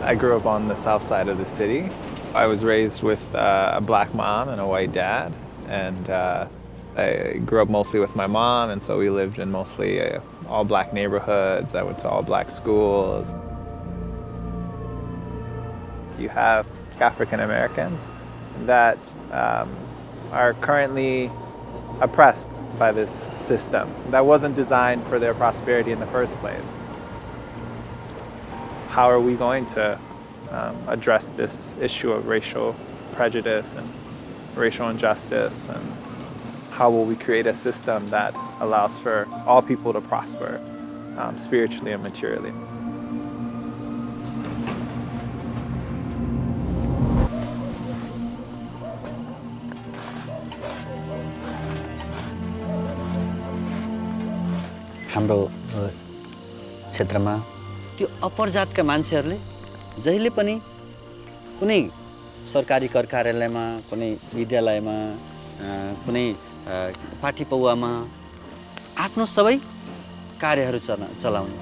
I grew up on the south side of the city. I was raised with a black mom and a white dad, and I grew up mostly with my mom, and so we lived in mostly all black neighborhoods. I went to all black schools. You have African Americans that are currently oppressed by this system that wasn't designed for their prosperity in the first place. How are we going to address this issue of racial prejudice and racial injustice, and how will we create a system that allows for all people to prosper spiritually and materially? हाम्रो क्षेत्रमा त्यो अपर जातका मान्छेहरूले जहिले पनि कुनै सरकारी कर कार्यालयमा, कुनै विद्यालयमा, कुनै पार्टी पौवामा आफ्नो सबै कार्यहरू चलाउने।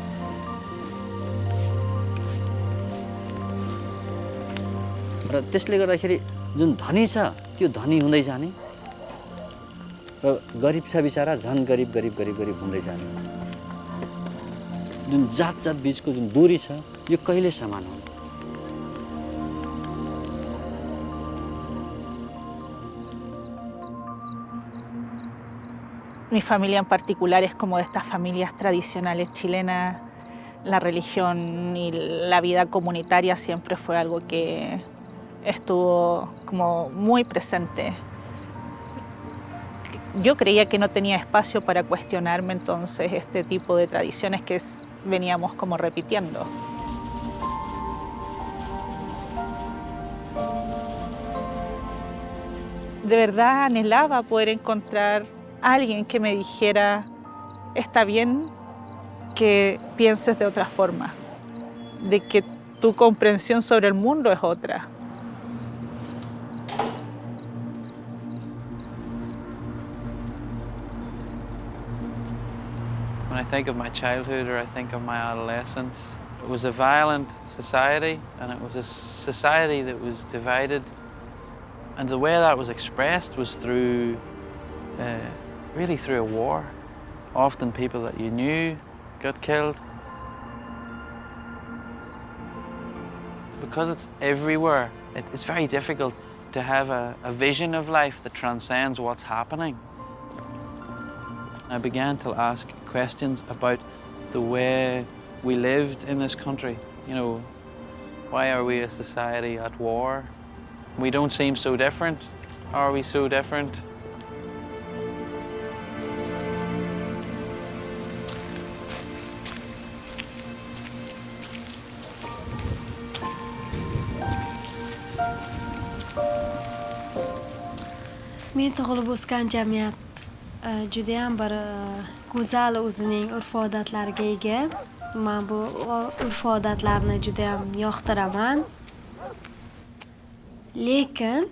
र त्यसले गर्दाखेरि जुन धनी छ त्यो धनी हुँदै जाने र गरिब छ बिचारा झन् गरिब गरिब गरिब गरिब हुँदै जाने। जुन जात बीचको जुन दूरी छ यो कहिले समान हुँदैन। Mi familia en particular es como de estas familias tradicionales chilenas. La religión y la vida comunitaria siempre fue algo que estuvo como muy presente. Yo creía que no tenía espacio para cuestionarme entonces este tipo de tradiciones que veníamos como repitiendo. De verdad anhelaba poder encontrar a alguien que me dijera, está bien que pienses de otra forma, de que tu comprensión sobre el mundo es otra. When I think of my childhood or I think of my adolescence, it was a violent society, and it was a society that was divided. And the way that was expressed was through, really through a war. Often people that you knew got killed. Because it's everywhere, it's very difficult to have a vision of life that transcends what's happening. I began to ask questions about the way we lived in this country. You know, why are we a society at war? We don't seem so different. Are we so different? Men tug'ilib o'sgan jamiyat judayam bir go'zal o'zining urf-odatlariga ega. Men bu urf-odatlarni judayam yoqtiraman. Lekin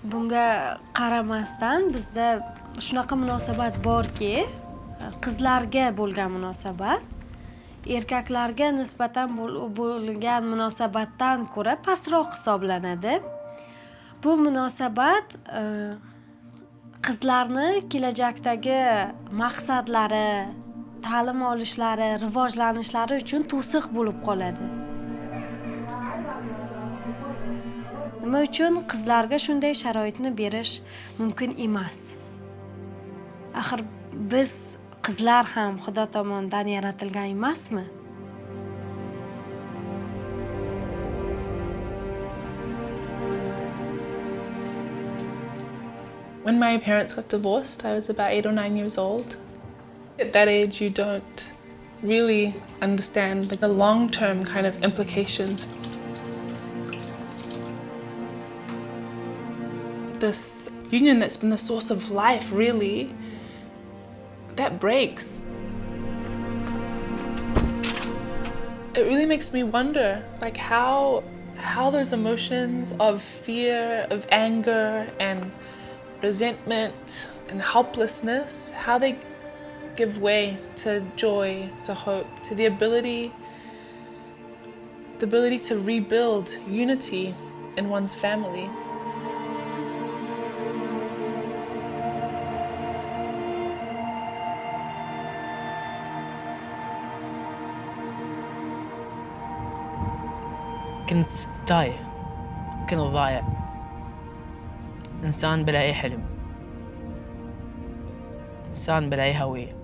bunga qaramasdan bizda shunaqa munosabat borki, qizlarga bo'lgan munosabat erkaklarga nisbatan bo'lgan munosabatdan ko'ra pastroq hisoblanadi. Bu munosabat qizlarni kelajakdagi maqsadlari, ta'lim olishlari, rivojlanishlari uchun to'siq bo'lib qoladi. Nima uchun qizlarga shunday sharoitni berish mumkin emas? Axir biz qizlar ham Xudo tomonidan yaratilgan emasmi? When my parents got divorced, I was about 8 or 9 years old. At that age, you don't really understand the long-term kind of implications. This union that's been the source of life, really, that breaks. It really makes me wonder, like how those emotions of fear, of anger, and resentment and helplessness, how they give way to joy, to hope, to the ability the ability to rebuild unity in one's family. كنت تايه، كنت ضايع، إنسان بلا أي حلم، إنسان بلا أي هوية.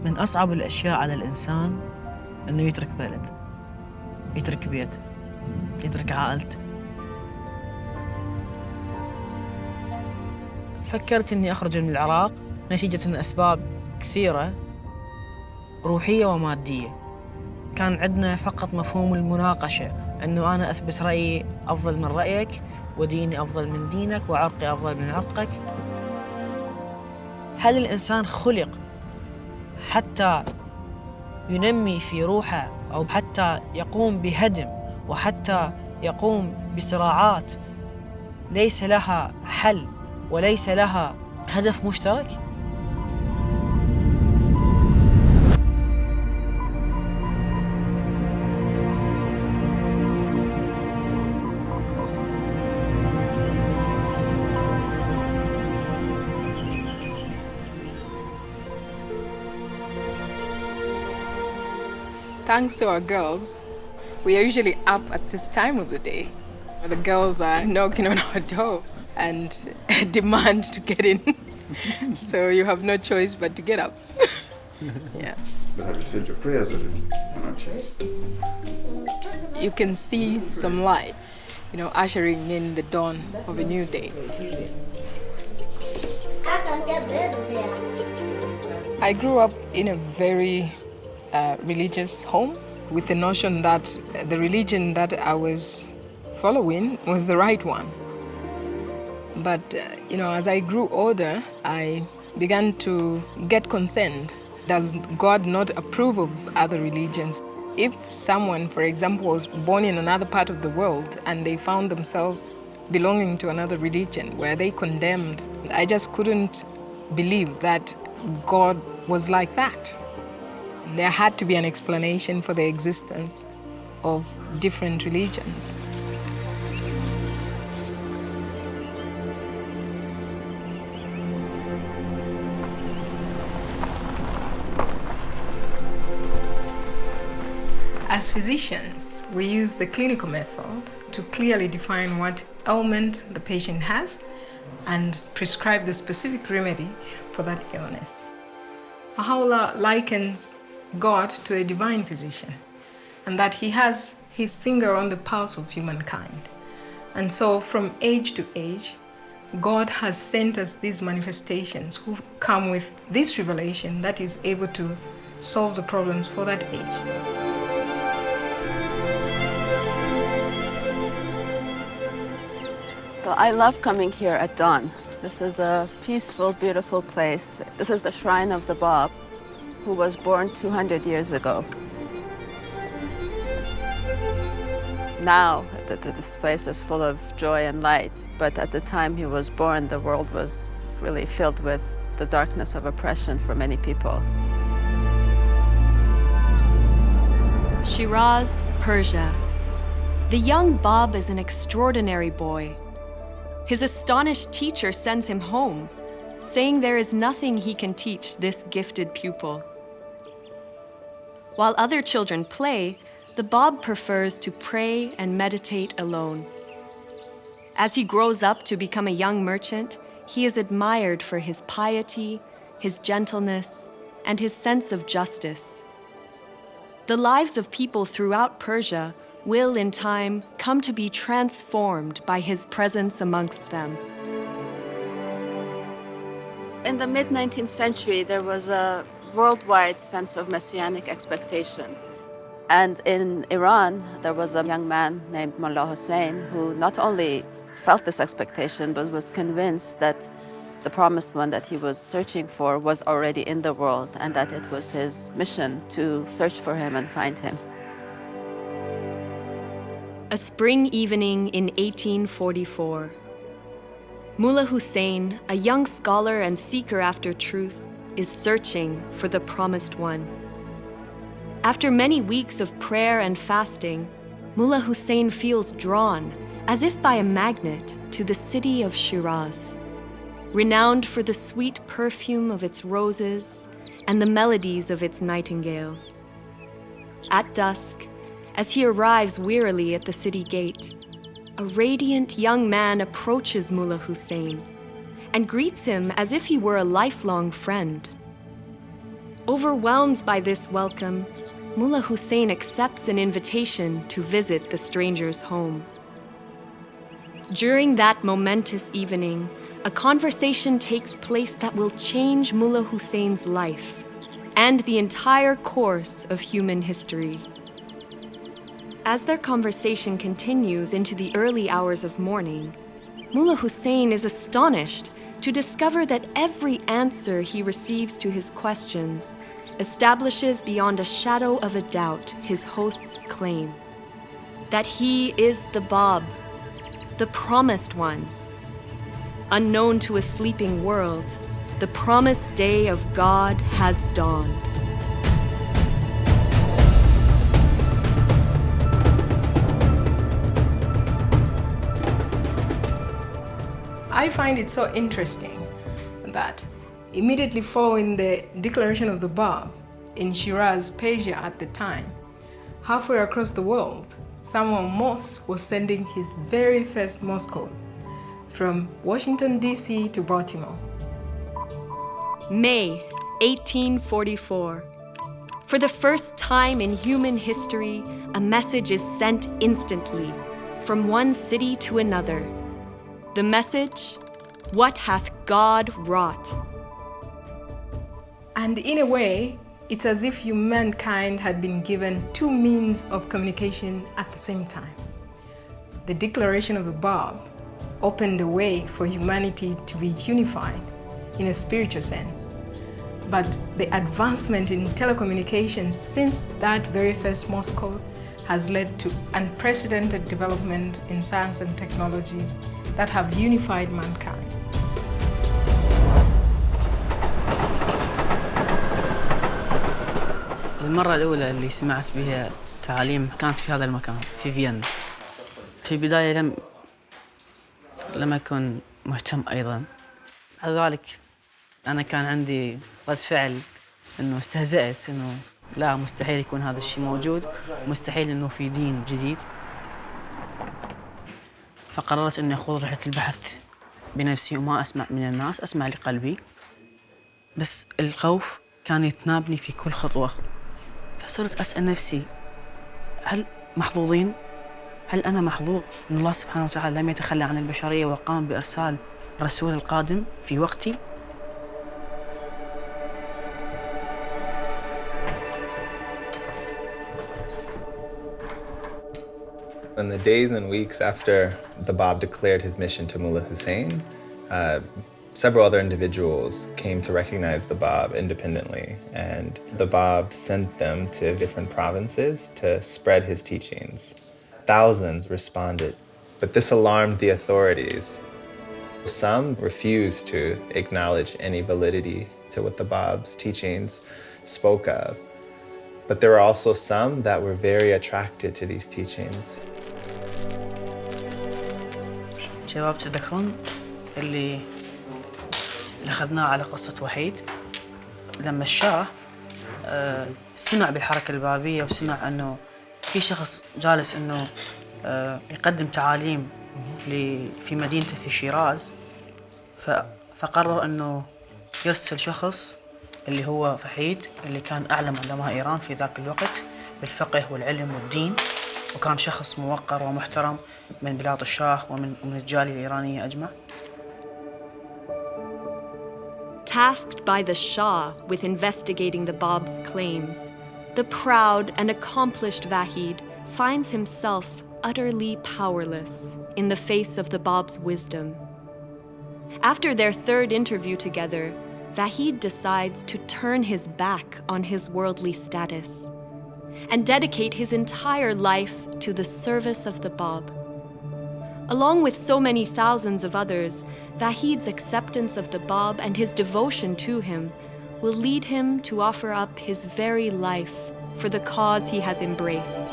من أصعب الأشياء على الإنسان إنه يترك بلد، يترك بيته، يترك عائلته. فكرت إني أخرج من العراق نتيجة أسباب كثيرة روحية ومادية. كان عندنا فقط مفهوم المناقشة، أنه أنا أثبت رأيي أفضل من رأيك، وديني أفضل من دينك، وعرقي أفضل من عرقك. هل الإنسان خلق حتى ينمي في روحه، أو حتى يقوم بهدم، وحتى يقوم بصراعات ليس لها حل وليس لها هدف مشترك؟ Thanks to our girls, we are usually up at this time of the day. The girls are knocking on our door and demand to get in. So you have no choice but to get up. Yeah. But have you said your prayers already? You can see some light, ushering in the dawn of a new day. I grew up in a very religious home with the notion that the religion that I was following was the right one. But, as I grew older, I began to get concerned. Does God not approve of other religions? If someone, for example, was born in another part of the world and they found themselves belonging to another religion, were they condemned? I just couldn't believe that God was like that. There had to be an explanation for the existence of different religions. As physicians, we use the clinical method to clearly define what ailment the patient has and prescribe the specific remedy for that illness. Baha'u'lláh likens God to a divine physician, and that he has his finger on the pulse of humankind. And so from age to age, God has sent us these manifestations who come with this revelation that is able to solve the problems for that age. So I love coming here at dawn. This is a peaceful, beautiful place. This is the shrine of the Báb, who was born 200 years ago. Now, this place is full of joy and light, but at the time he was born, the world was really filled with the darkness of oppression for many people. Shiraz, Persia. The young Báb is an extraordinary boy. His astonished teacher sends him home, saying there is nothing he can teach this gifted pupil. While other children play, the Báb prefers to pray and meditate alone. As he grows up to become a young merchant, he is admired for his piety, his gentleness, and his sense of justice. The lives of people throughout Persia will, in time, come to be transformed by his presence amongst them. In the mid-19th century, there was a worldwide sense of messianic expectation. And in Iran, there was a young man named Mullah Hussein who not only felt this expectation, but was convinced that the promised one that he was searching for was already in the world, and that it was his mission to search for him and find him. A spring evening in 1844. Mullah Hussein, a young scholar and seeker after truth, is searching for the promised one. After many weeks of prayer and fasting, Mullah Hussein feels drawn, as if by a magnet, to the city of Shiraz, renowned for the sweet perfume of its roses and the melodies of its nightingales. At dusk, as he arrives wearily at the city gate, a radiant young man approaches Mullah Hussein and greets him as if he were a lifelong friend. Overwhelmed by this welcome, Mullah Hussein accepts an invitation to visit the stranger's home. During that momentous evening, a conversation takes place that will change Mullah Hussein's life and the entire course of human history. As their conversation continues into the early hours of morning, Mullah Hussein is astonished to discover that every answer he receives to his questions establishes beyond a shadow of a doubt his host's claim that he is the Báb, the promised one. Unknown to a sleeping world, the promised day of God has dawned. I find it so interesting that immediately following the declaration of the Báb in Shiraz, Persia at the time, halfway across the world, Samuel Morse was sending his very first Morse code from Washington, D.C. to Baltimore. May 1844. For the first time in human history, a message is sent instantly from one city to another. The message, "What hath God wrought?" And in a way, it's as if humankind had been given two means of communication at the same time. The declaration of the Báb opened the way for humanity to be unified in a spiritual sense. But the advancement in telecommunications since that very first Morse code has led to unprecedented development in science and technology that have unified mankind. المرة الأولى اللي سمعت بها تعاليم كانت في هذا المكان في فيينا. في البداية لم أكن مهتم أيضا. بعد ذلك أنا كان عندي رد فعل إنه استهزأت إنه لا مستحيل يكون هذا الشيء موجود، مستحيل إنه في دين جديد. فقررت إني أخوض رحلة البحث بنفسي وما أسمع من الناس، أسمع لقلبي. بس الخوف كان يتنابني في كل خطوة. فصرت أسأل نفسي هل محظوظين؟ هل أنا محظوظ إن الله سبحانه وتعالى لم يتخلى عن البشرية وقام بإرسال الرسول القادم في وقتي؟ In the days and weeks after the Báb declared his mission to Mullah Hussein, several other individuals came to recognize the Báb independently, and the Báb sent them to different provinces to spread his teachings. Thousands responded, but this alarmed the authorities. Some refused to acknowledge any validity to what the Báb's teachings spoke of, but there were also some that were very attracted to these teachings. شباب تذكرون اللي أخذناه على قصة وحيد لما الشاه سمع بالحركة البابية وسمع أنه في شخص جالس أنه يقدم تعاليم في مدينته في شيراز، فقرر أنه يرسل شخص اللي هو فحيد اللي كان أعلم علماء إيران في ذاك الوقت بالفقه والعلم والدين، وكان شخص موقر ومحترم من بلاد الشاه ومن الجالية الإيرانية أجمع. Tasked by the Shah with investigating the Báb's claims, the proud and accomplished Vahid finds himself utterly powerless in the face of the Báb's wisdom. After their third interview together, Vahid decides to turn his back on his worldly status and dedicate his entire life to the service of the Báb. Along with so many thousands of others, Vahid's acceptance of the Báb and his devotion to him will lead him to offer up his very life for the cause he has embraced.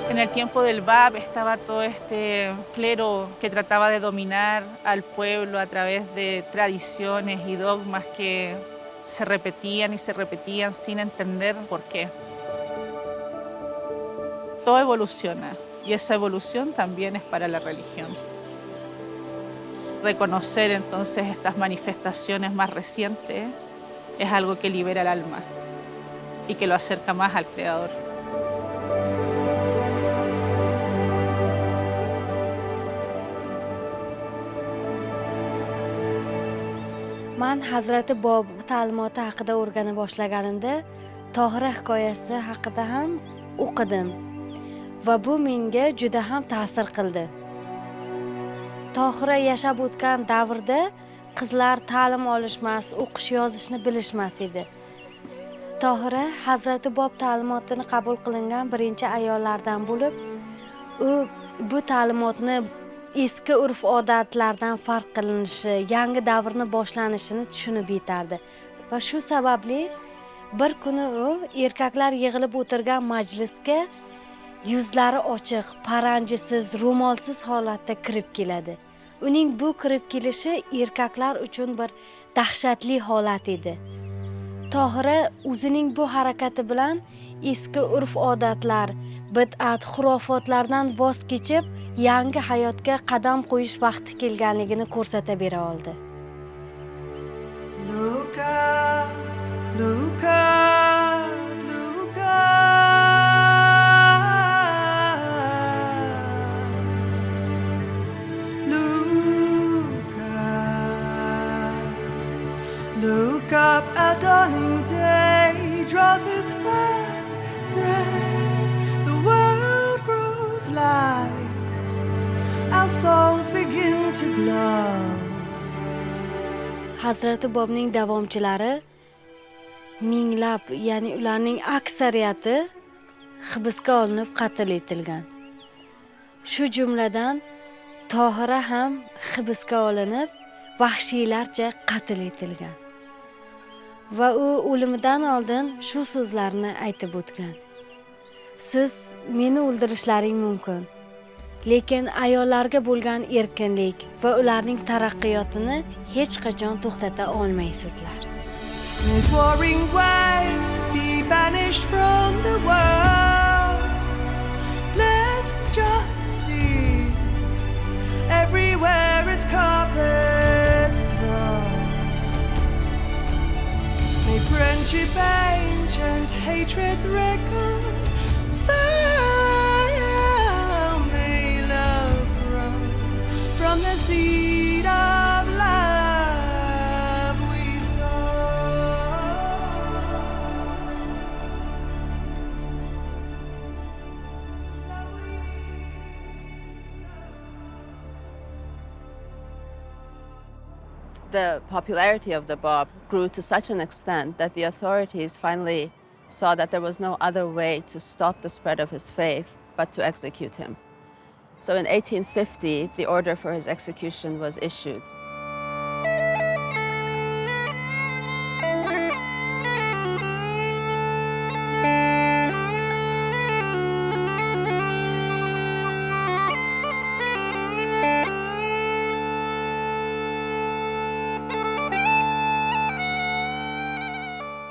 En el tiempo del Báb estaba todo este clero que trataba de dominar al pueblo a través de tradiciones y dogmas que se repetían y se repetían sin entender por qué. Todo evoluciona y esa evolución también es para la religión. Reconocer entonces estas manifestaciones más recientes es algo que libera el alma y que lo acerca más al Creador. Man Hazrati Bob ta'limoti haqida o'rgana boshlaganimda Tohira hikoyasi haqida ham o'qidim va bu menga juda ham ta'sir qildi. Tohira yashab o'tgan davrda qizlar ta'lim olishmas, o'qish yozishni bilishmas edi. Tohira Hazrati Bob ta'limotini qabul qilingan birinchi ayollardan bo'lib, u bu ta'limotni eski urf-odatlardan farq qilinishi, yangi davrni boshlanishini tushunib yetardi. Va shu sababli bir kuni u erkaklar yig'ilib o'tirgan majlisga yuzlari ochiq, paranjisiz, ro'molsiz holatda kirib keladi. Uning bu kirib kelishi erkaklar uchun bir dahshatli holat edi. Tohira o'zining bu harakati bilan eski urf-odatlar, bid'at, xurofotlardan voz kechib, yangi hayotga qadam qo'yish vaqti kelganligini ko'rsata bera oldi. Look up, look up, look up. Look up, look up, a dawning day draws its first breath. The world grows light. Our souls begin to glow. Hazrati Bobning davomchilari minglab, ya'ni ularning aksariyati hibsga olinib qatl etilgan. Shu jumladan Tohira ham hibsga olinib, vahshiylarcha qatl etilgan. Va u o'limidan oldin shu so'zlarni aytib o'tgan. Siz meni o'ldirishlaring mumkin, lekin ayollarga bo'lgan erkinlik va ularning taraqqiyotini hech qachon to'xtata olmaysizlar. Let warring waves be banished from the world. Let justice everywhere its carpets throw. May friendship ancient, hatreds reconcile. May love grow from the seed of love we sow. Love we sow. The popularity of the Bab grew to such an extent that the authorities finally saw that there was no other way to stop the spread of his faith but to execute him. So in 1850, the order for his execution was issued.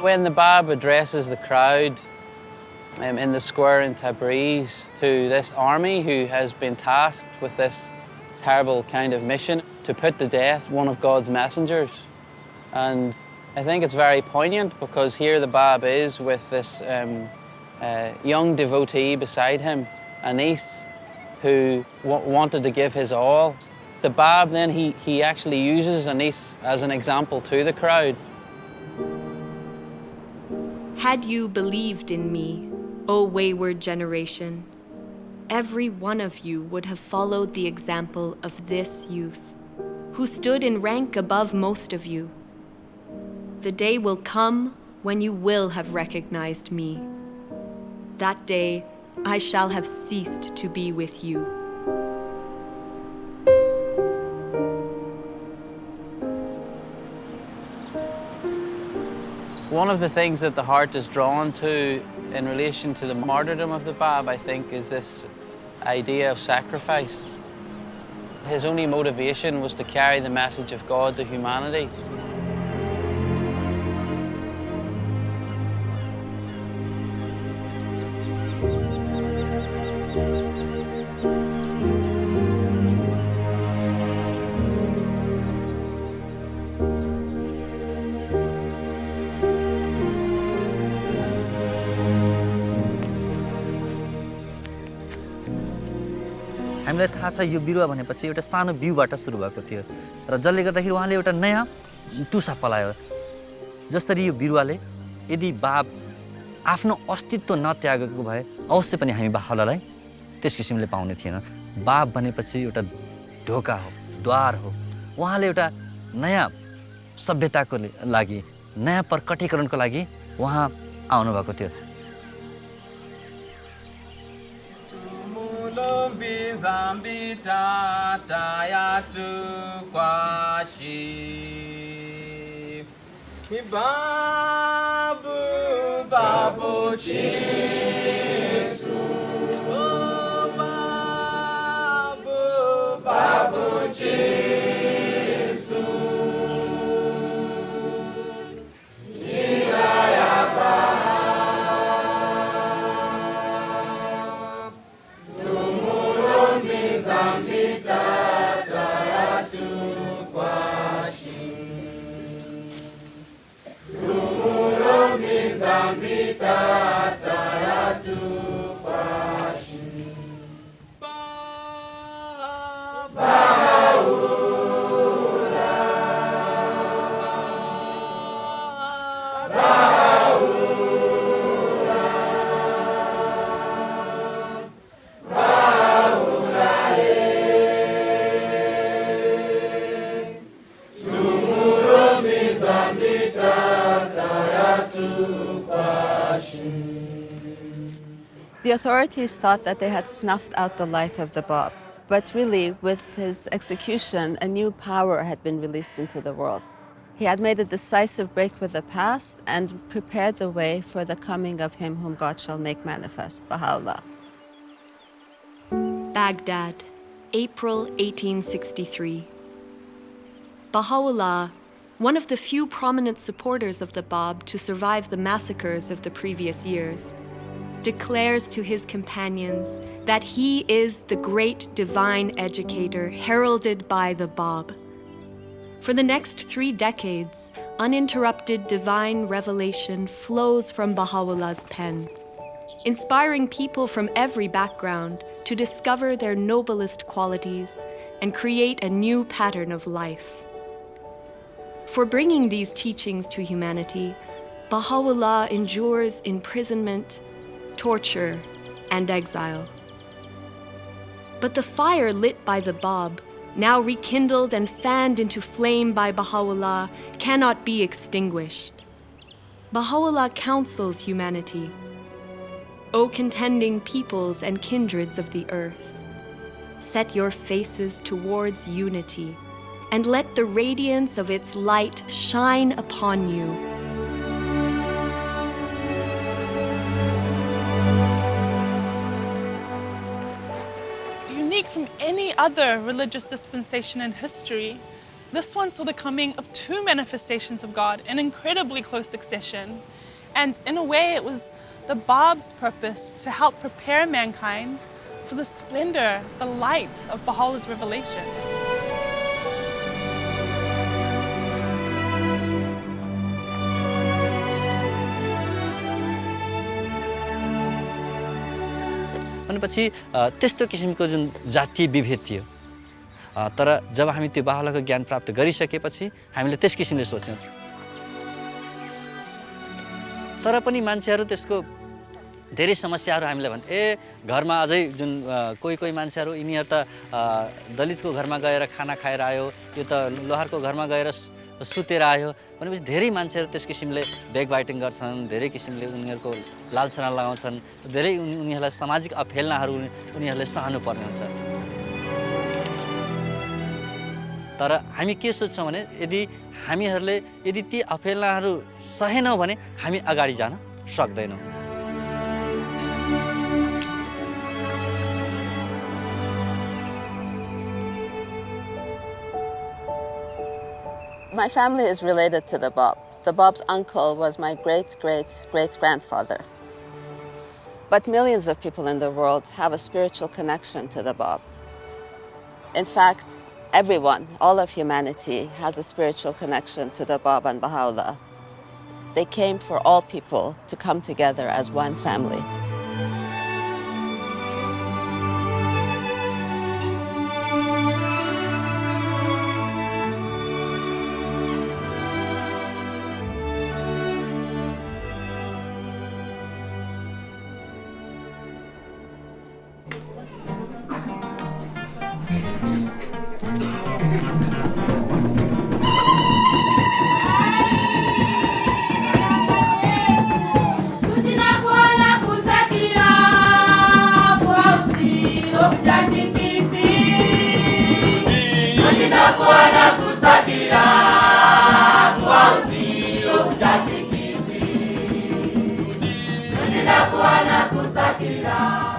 When the Bab addresses the crowd in the square in Tabriz to this army who has been tasked with this terrible kind of mission to put to death one of God's messengers. And I think it's very poignant because here the Bab is with this young devotee beside him, Anis, who wanted to give his all. The Bab then, he actually uses Anis as an example to the crowd. Had you believed in me, O wayward generation, every one of you would have followed the example of this youth, who stood in rank above most of you. The day will come when you will have recognized me. That day, I shall have ceased to be with you. One of the things that the heart is drawn to in relation to the martyrdom of the Bab, I think, is this idea of sacrifice. His only motivation was to carry the message of God to humanity. हामीलाई थाहा छ यो बिरुवा भनेपछि एउटा सानो बिउबाट सुरु भएको थियो र जसले गर्दाखेरि उहाँले एउटा नयाँ टुसा पलायो जसरी यो बिरुवाले यदि बाब आफ्नो अस्तित्व नत्यागेको भए अवश्य पनि हामी बाहुलालाई त्यस किसिमले पाउने थिएन बाब भनेपछि एउटा ढोका हो द्वार हो उहाँले एउटा नयाँ सभ्यताको लागि नयाँ प्रकटीकरणको लागि उहाँ आउनु भएको थियो Zambita tayatu kwashi Babu babu chisu Babu babu chisu The authorities thought that they had snuffed out the light of the Bab, but really, with his execution, a new power had been released into the world. He had made a decisive break with the past and prepared the way for the coming of him whom God shall make manifest, Baha'u'lláh. Baghdad, April 1863. Baha'u'lláh, one of the few prominent supporters of the Bab to survive the massacres of the previous years, declares to his companions that he is the great divine educator heralded by the Bab. For the next 3 decades, uninterrupted divine revelation flows from Baha'u'llah's pen, inspiring people from every background to discover their noblest qualities and create a new pattern of life. For bringing these teachings to humanity, Baha'u'lláh endures imprisonment, torture, and exile. But the fire lit by the Bab, now rekindled and fanned into flame by Baha'u'lláh, cannot be extinguished. Baha'u'lláh counsels humanity. O contending peoples and kindreds of the earth, set your faces towards unity, and let the radiance of its light shine upon you. Unique from any other religious dispensation in history, this one saw the coming of 2 manifestations of God in incredibly close succession. And in a way, it was the Bab's purpose to help prepare mankind for the splendor, the light of Baha'u'llah's revelation. भनेपछि त्यस्तो किसिमको जुन जातीय विभेद थियो तर जब हामी त्यो बाहुलाको ज्ञान प्राप्त गरिसकेपछि हामीले त्यस किसिमले सोच्यौं तर पनि मान्छेहरू त्यसको धेरै समस्याहरू हामीलाई भन्छ घरमा अझै जुन कोही मान्छेहरू यिनीहरु त दलितको घरमा गएर खाना खाएर आयो यो त लोहारको घरमा गएर सुतेर आयो भनेपछि धेरै मान्छेहरू त्यस किसिमले ब्याक बाइटिङ गर्छन् धेरै किसिमले उनीहरुको लालछना लगाउँछन् धेरै उनीहरुलाई सामाजिक अफेलनाहरू उनीहरुले सहनु पर्ने हुन्छ तर हामी के सोच्छौँ भने यदि हामीहरूले यदि ती अपेलाहरू सहेनौँ भने हामी अगाडि जान सक्दैनौँ। My family is related to the Báb. The Báb's uncle was my great-great-great-grandfather. But millions of people in the world have a spiritual connection to the Báb. In fact, everyone, all of humanity, has a spiritual connection to the Báb and Bahá'u'lláh. They came for all people to come together as one family.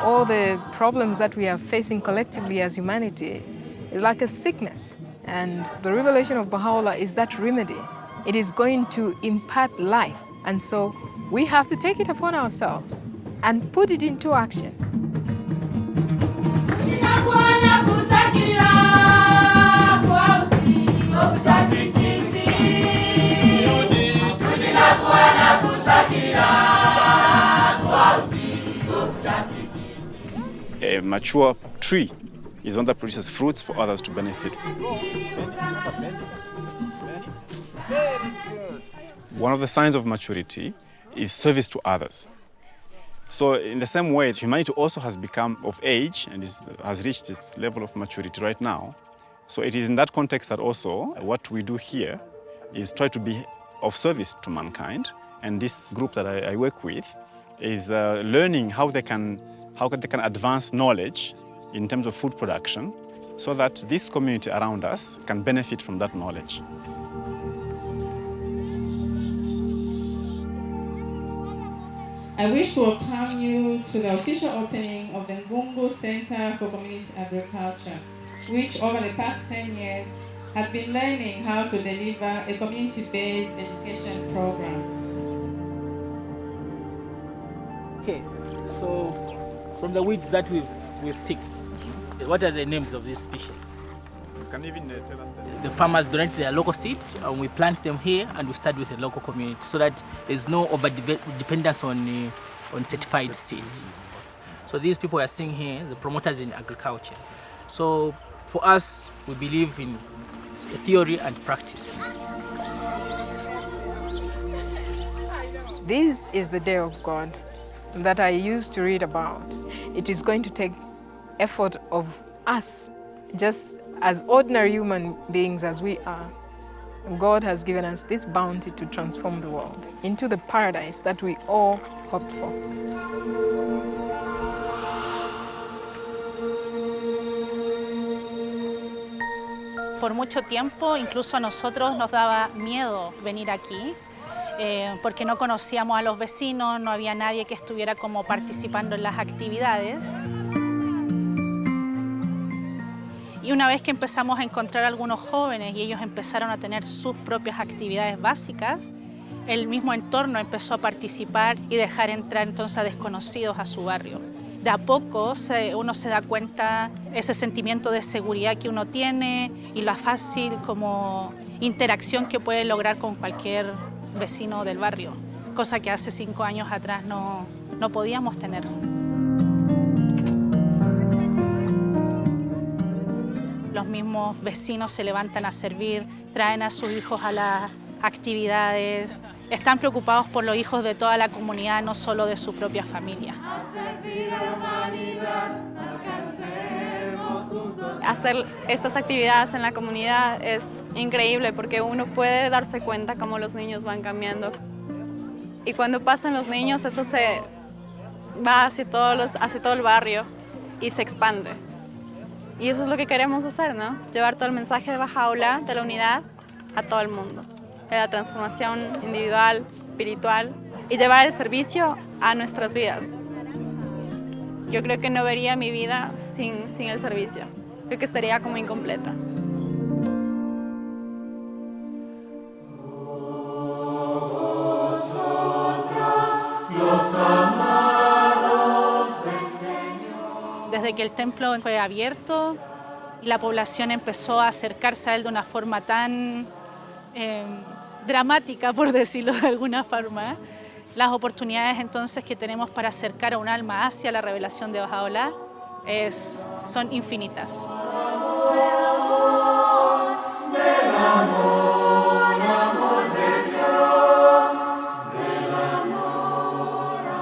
All the problems that we are facing collectively as humanity is like a sickness. And the revelation of Baha'u'lláh is that remedy. It is going to impart life. And so we have to take it upon ourselves and put it into action. A mature tree is one that produces fruits for others to benefit. One of the signs of maturity is service to others. So in the same way, humanity also has become of age and has reached its level of maturity right now. So it is in that context that also what we do here is try to be of service to mankind. And this group that I work with is learning how they can advance knowledge in terms of food production so that this community around us can benefit from that knowledge. I wish to welcome you to the official opening of the Ngungu Center for Community Agriculture, which over the past 10 years has been learning how to deliver a community-based education program. Okay, so from the weeds that we've picked, what are the names of these species? You can even tell us that. The farmers donate their local seed and we plant them here and we start with the local community so that there's no over-dependence on certified seed. So these people are seeing here, the promoters in agriculture. So for us, we believe in theory and practice. This is the day of God that I used to read about. It is going to take effort of us, just as ordinary human beings as we are. God has given us this bounty to transform the world into the paradise that we all hoped for. Por mucho tiempo, incluso a nosotros nos daba miedo venir aquí, porque no conocíamos a los vecinos, no había nadie que estuviera como participando en las actividades. Y una vez que empezamos a encontrar a algunos jóvenes y ellos empezaron a tener sus propias actividades básicas, el mismo entorno empezó a participar y dejar entrar entonces a desconocidos a su barrio. De a poco uno se da cuenta ese sentimiento de seguridad que uno tiene y la fácil como interacción que puede lograr con cualquier vecino del barrio, cosa que hace 5 años atrás no podíamos tener. Los mismos vecinos se levantan a servir, traen a sus hijos a las actividades, están preocupados por los hijos de toda la comunidad, no solo de su propia familia. Hacer estas actividades en la comunidad es increíble porque uno puede darse cuenta cómo los niños van cambiando. Y cuando pasan los niños, eso se va hacia todo el barrio y se expande. Y eso es lo que queremos hacer, ¿no? Llevar todo el mensaje de Baha'u'lláh, de la unidad, a todo el mundo. De la transformación individual, espiritual, y llevar el servicio a nuestras vidas. Yo creo que no vería mi vida sin el servicio. Creo que estaría como incompleta. Desde que el templo fue abierto, la población empezó a acercarse a él de una forma tan dramática, por decirlo de alguna forma. Las oportunidades entonces que tenemos para acercar a un alma hacia la revelación de Baha'u'lláh son infinitas.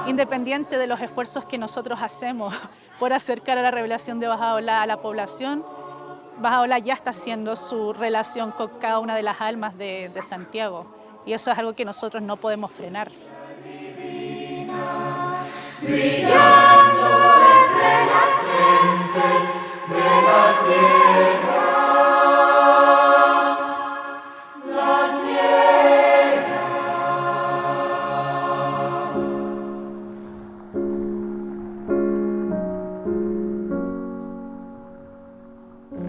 Independiente de los esfuerzos que nosotros hacemos por acercar a la revelación de Baha'u'lláh a la población, Baha'u'lláh ya está haciendo su relación con cada una de las almas de Santiago. Y eso es algo que nosotros no podemos frenar. Brillando entre las gentes de la tierra, la tierra.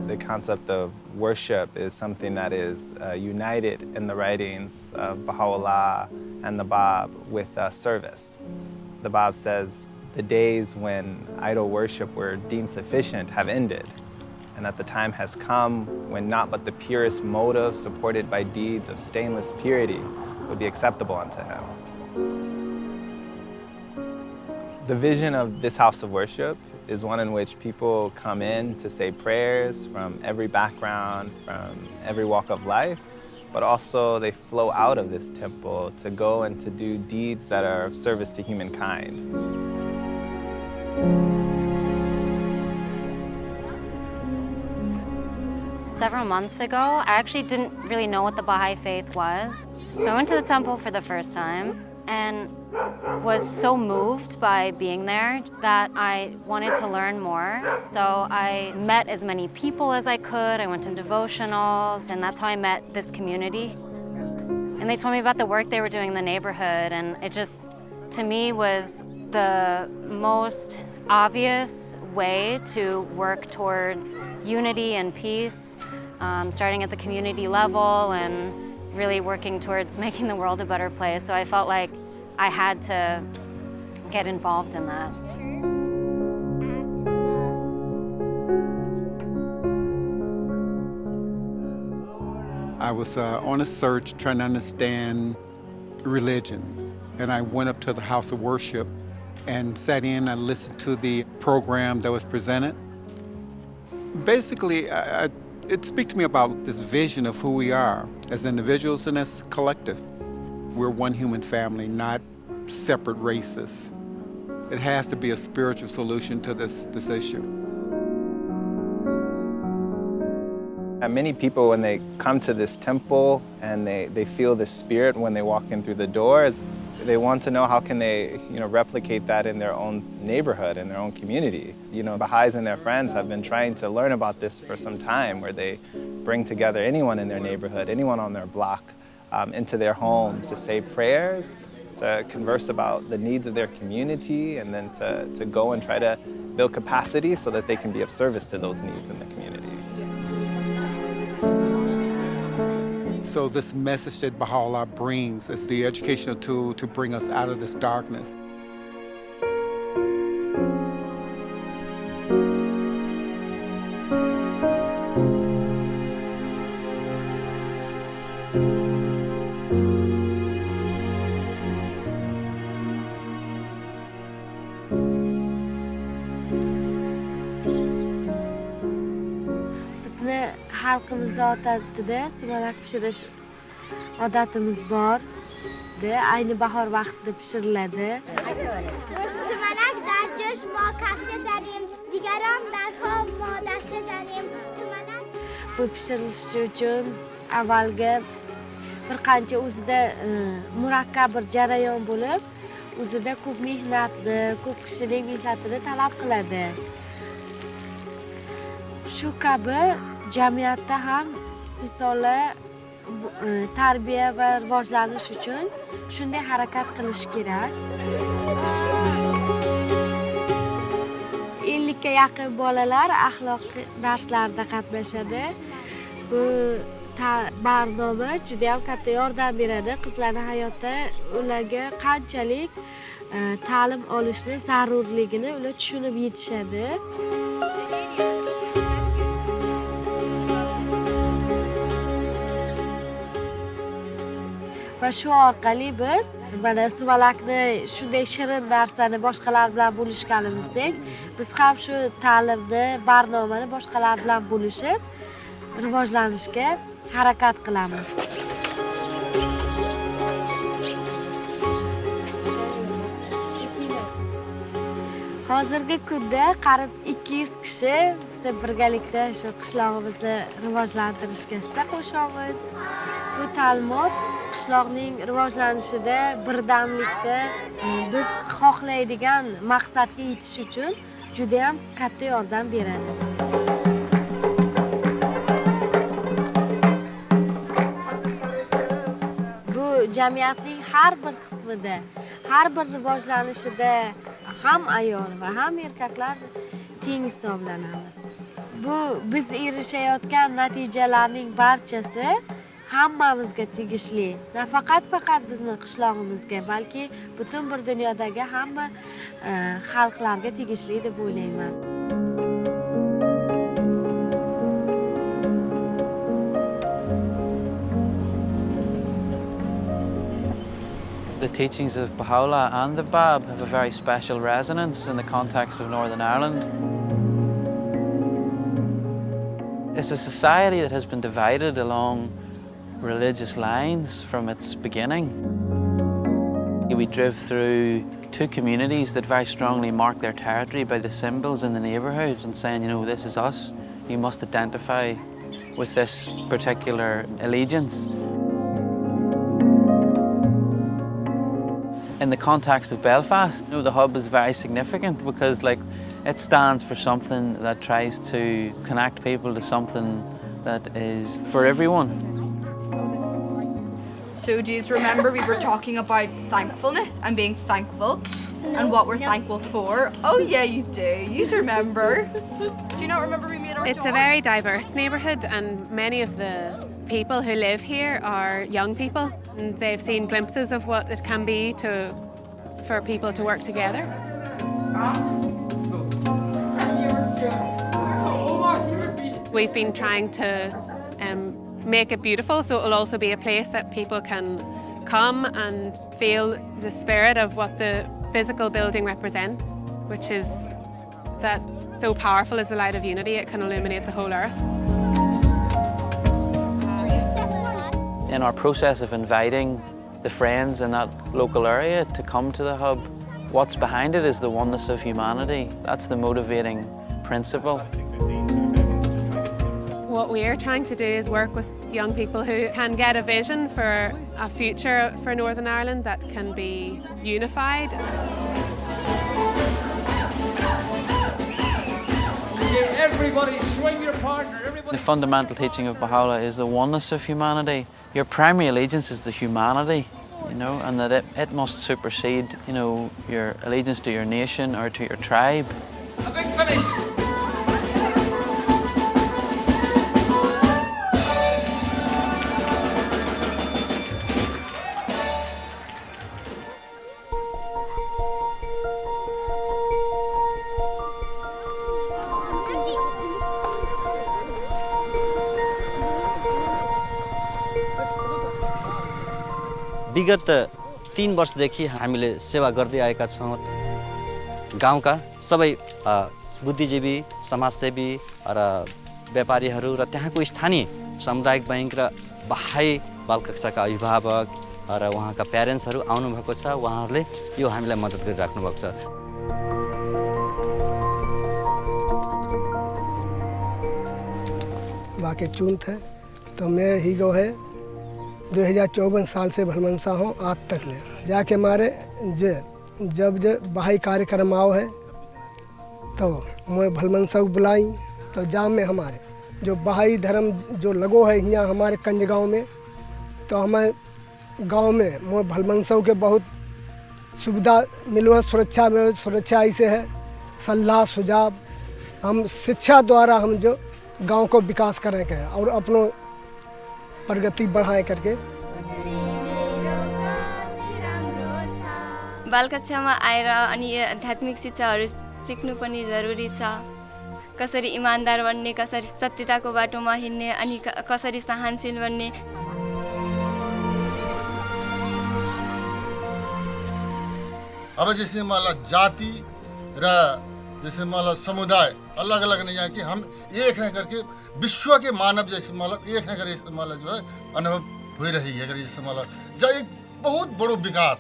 The concept of worship is something that is united in the writings of Baha'u'lláh and the Báb with service. The Báb says, the days when idol worship were deemed sufficient have ended, and that the time has come when not but the purest motive supported by deeds of stainless purity would be acceptable unto him. The vision of this house of worship is one in which people come in to say prayers from every background, from every walk of life, but also they flow out of this temple to go and to do deeds that are of service to humankind. Several months ago, I actually didn't really know what the Baha'i faith was. So I went to the temple for the first time and was so moved by being there that I wanted to learn more. So I met as many people as I could. I went to devotionals, and that's how I met this community. And they told me about the work they were doing in the neighborhood, and it just, to me, was the most obvious way to work towards unity and peace, starting at the community level and really working towards making the world a better place. So I felt like I had to get involved in that. I was on a search trying to understand religion, and I went up to the house of worship and sat in and listened to the program that was presented. Basically, it speaks to me about this vision of who we are as individuals and as a collective. We're one human family, not separate races. It has to be a spiritual solution to this issue. And many people, when they come to this temple and they feel the spirit when they walk in through the doors, they want to know how can they, replicate that in their own neighborhood, in their own community. Baha'is and their friends have been trying to learn about this for some time, where they bring together anyone in their neighborhood, anyone on their block, into their homes to say prayers, to converse about the needs of their community, and then to go and try to build capacity so that they can be of service to those needs in the community. So this message that Baha'u'lláh brings is the educational tool to bring us out of this darkness. Bizni xalqimiz odatida sumalak pishirish odatimiz bor. Ayni bahor vaqtida pishiriladi. sumalak در جوش ما کفته زنیم دیگران در خواب ما دسته زنیم Bu pishirilishi uchun avvalgi bir qancha o'zida murakkab bir jarayon bo'lib, o'zida ko'p mehnatni, ko'p kishining mehnatini talab qiladi. shu kabi jamiyatda ham misoli tarbiya va rivojlanish uchun shunday harakat qilish kerak. 50 ga yaqin bolalar axloqiy darslarda qatnashadi. Bu barnoma juda ham katta yordam beradi qizlarning hayotda ularga qanchalik ta'lim olishni zarurligini ular tushunib yetishadi. Va shu orqali biz mana sumalakni shunday shirin narsani boshqalar bilan bo'lishganimizdek, biz ham shu ta'limni, barnomani boshqalar bilan bo'lishib, rivojlanishga harakat qilamiz. Hozirgi kunda qarib 200 kishi biz birgalikda shu qishlog'imizni rivojlantirishga hissa qo'shamiz. Bu ta'limot qishloqning rivojlanishida, birdamlikda biz xohlaydigan maqsadga yetish uchun juda ham katta yordam beradi. Bu jamiyatning har bir qismida, har bir rivojlanishida ham ayol va ham erkaklar teng hisoblanamiz. Bu biz erishayotgan natijalarning barchasi hammamizga tegishli. Nafaqat bizni qishlog'imizga, balki butun bir dunyodagi hamma xalqlarga tegishli deb o'ylayman. The teachings of Baha'u'lláh and the Báb have a very special resonance in the context of Northern Ireland. It's a society that has been divided along religious lines from its beginning. We drove through two communities that very strongly mark their territory by the symbols in the neighbourhood and saying, you know, this is us. You must identify with this particular allegiance. In the context of Belfast, you know, the hub is very significant because it stands for something that tries to connect people to something that is for everyone. So do you remember we were talking about thankfulness and being thankful and what we're thankful for? Oh yeah, you do. You remember. Do you not remember we made our It's a very diverse neighbourhood and many of the people who live here are young people and they've seen glimpses of what it can be for people to work together. We've been trying to make it beautiful so it will also be a place that people can come and feel the spirit of what the physical building represents, which is that so powerful as the light of unity, it can illuminate the whole earth. In our process of inviting the friends in that local area to come to the hub, what's behind it is the oneness of humanity. That's the motivating principle. What we are trying to do is work with young people who can get a vision for a future for Northern Ireland that can be unified. Everybody swing your partner. The fundamental teaching of Baha'u'lláh is the oneness of humanity. Your primary allegiance is to humanity, you know, and that it must supersede, you know, your allegiance to your nation or to your tribe. A big finish. विगत 3 वर्षदेखि हामीले सेवा गर्दै आएका छौँ। गाउँका सबै बुद्धिजीवी, समाजसेवी र व्यापारीहरू र त्यहाँको स्थानीय सामुदायिक बैंक र बहाई बालकक्षाका अभिभावक र उहाँका प्यारेन्ट्सहरू आउनुभएको छ। उहाँहरूले यो हामीलाई मद्दत गरिराख्नु भएको छ। बाकी चून थे तो मैं ही गो है 2054 साल से भलमनसा हूँ आज तक ले जाके मारे जब बहाई कार्यक्रम आओ है तो मैं भलमनसा को बुलाई तो जाम में हमारे जो बहाई धर्म जो लगो है यहाँ हमारे कंज गाँव में, तो हमें गांव में मोर भलमनसव के बहुत सुविधा मिलो है, सुरक्षा ऐसे है, सलाह सुझाव हम शिक्षा द्वारा हम जो गांव को विकास करें के और अपनों प्रगति बढ़ाएं करके। बाल कक्षामा आएर अनि आध्यात्मिक शिक्षाहरू सिक्नु पनि जरुरी छ। कसरी इमानदार बन्ने, कसरी सत्यताको बाटोमा हिँड्ने अनि कसरी सहनशील बन्ने। अब जैसे माला जाति र जैसे माला समुदाय अलग अलग नहीं है कि हम एक हैं करके विश्व के मानव जैसे माला एक हैं करके माला जो है अनुभव हो रही है जैसे माला जो एक बहुत बड़ो विकास।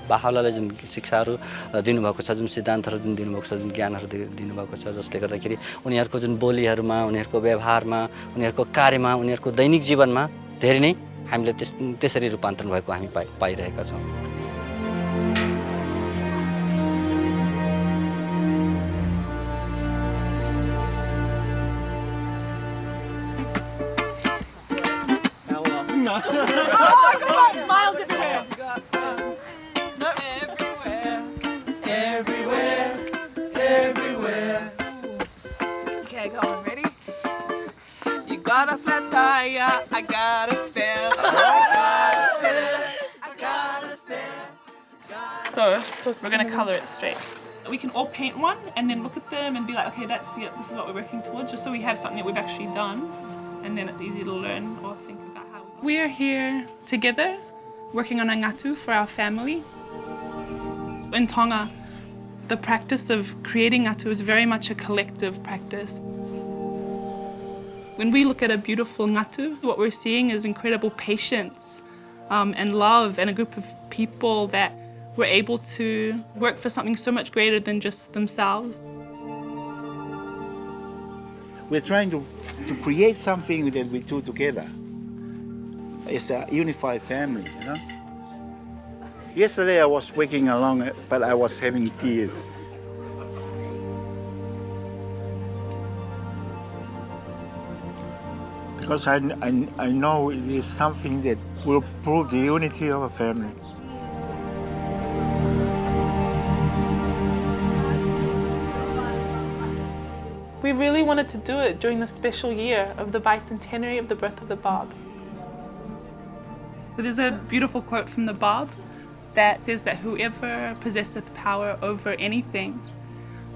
बाहाउलाले जुन शिक्षाहरू दिनुभएको छ, जुन सिद्धान्तहरू जुन दिनुभएको छ, जुन ज्ञानहरू दिनुभएको छ, जसले गर्दाखेरि उनीहरूको जुन बोलीहरूमा, उनीहरूको व्यवहारमा, उनीहरूको कार्यमा, उनीहरूको दैनिक जीवनमा धेरै नै हामीले त्यसरी रूपान्तरण भएको हामी पाइरहेका छौँ। Smiles everywhere. Everywhere. Okay, go on. Ready? You got a flat tire, I got a spare. So we're going to color it straight. We can all paint one and then look at them and be like, okay, that's it. This is what we're working towards, just so we have something that we've actually done, and then it's easy to learn or think about how we're here together, working on a ngatu for our family. In Tonga, the practice of creating ngatu is very much a collective practice. When we look at a beautiful ngatu, what we're seeing is incredible patience and love, and a group of people that were able to work for something so much greater than just themselves. We're trying to create something that we do together. It's a unified family, you know? Yesterday I was waking along, but I was having tears. Because I know it is something that will prove the unity of a family. We really wanted to do it during the special year of the bicentenary of the birth of the Báb. There's a beautiful quote from the Báb that says that whoever possesseth power over anything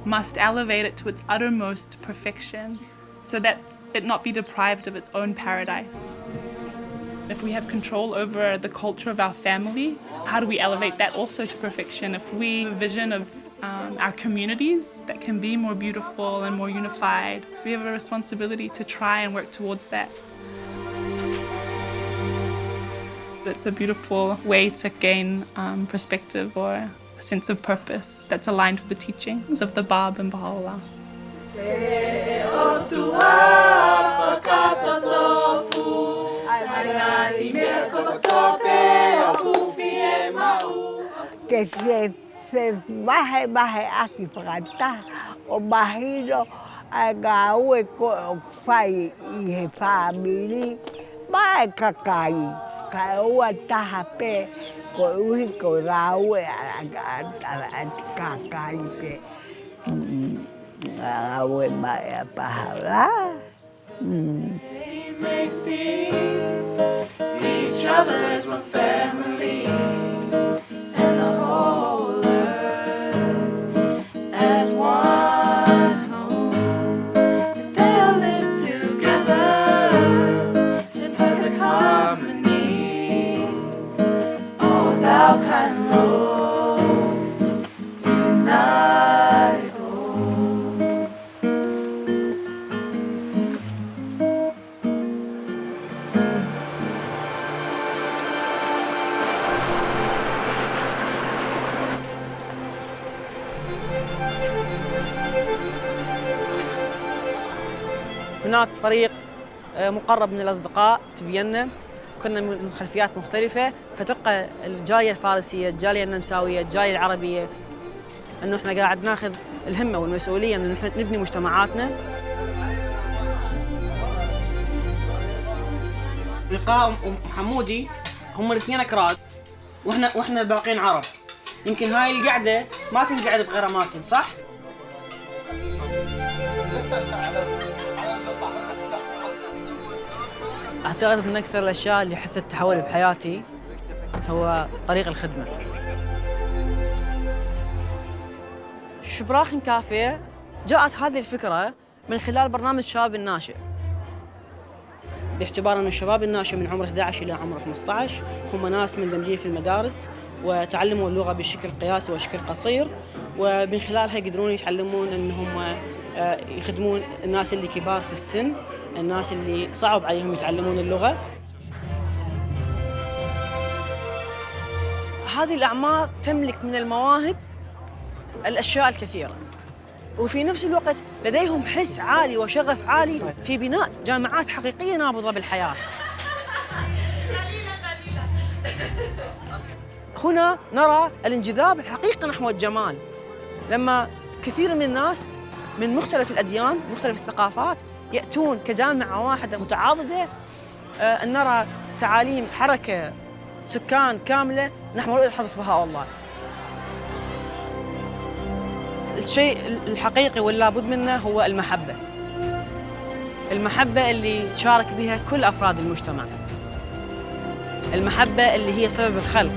must elevate it to its uttermost perfection so that it not be deprived of its own paradise. If we have control over the culture of our family, how do we elevate that also to perfection? If we have a vision of our communities that can be more beautiful and more unified, so we have a responsibility to try and work towards that. It's a beautiful way to gain perspective or a sense of purpose that's aligned with the teachings of the Báb and Bahá'u'lláh. Que se baje aquí para acá o bajito agawe ko fai I family ba kakai kawa tahape ko uhi ko rawe kakai pe agawe ba pahala They may see each other as one family and the whole earth as one home. They'll live together in perfect harmony. Oh, thou kind Lord, unite home. هناك فريق مقرب من الأصدقاء تبينا، كنا من خلفيات مختلفة، فتلقى الجالية الفارسية، الجالية النمساوية، الجالية العربية أنه إحنا قاعد ناخذ الهمة والمسؤولية أنه نحن نبني مجتمعاتنا. لقاء وحمودي هم الاثنين أكراد وإحنا الباقيين عرب. يمكن هاي القعدة ما تنقعد بغير أماكن، صح؟ أعتقد من أكثر الأشياء اللي حتى تحول بحياتي هو طريق الخدمة. شبراخن كافيه جاءت هذه الفكرة من خلال برنامج شباب الناشئ، باعتبار أن الشباب الناشئ من عمر 11 إلى عمر 15 هم ناس مندمجين في المدارس وتعلموا اللغة بشكل قياسي وشكل قصير، ومن خلالها يقدرون يتعلمون أنهم يخدمون الناس اللي كبار في السن، الناس اللي صعب عليهم يتعلمون اللغة. هذه الأعمار تملك من المواهب الأشياء الكثيرة، وفي نفس الوقت لديهم حس عالي وشغف عالي في بناء جامعات حقيقية نابضة بالحياة. هنا نرى الانجذاب الحقيقي نحو الجمال، لما كثير من الناس من مختلف الأديان مختلف الثقافات يأتون كجامعة واحدة متعاضدة، أن نرى تعاليم حركة سكان كاملة نحو رؤية حضرة بهاء. الشيء الحقيقي واللابد منه هو المحبة. المحبة اللي شارك بها كل أفراد المجتمع، المحبة اللي هي سبب الخلق.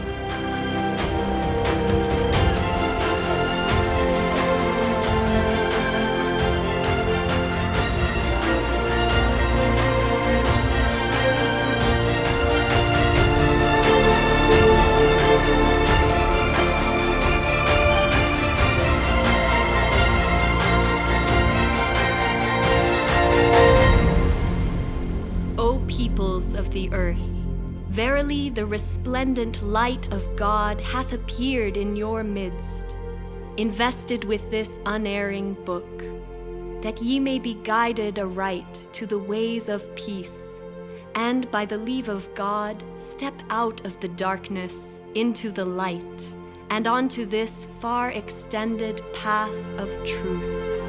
The earth. Verily, the resplendent light of God hath appeared in your midst, invested with this unerring book, that ye may be guided aright to the ways of peace, and by the leave of God, step out of the darkness into the light, and onto this far extended path of truth.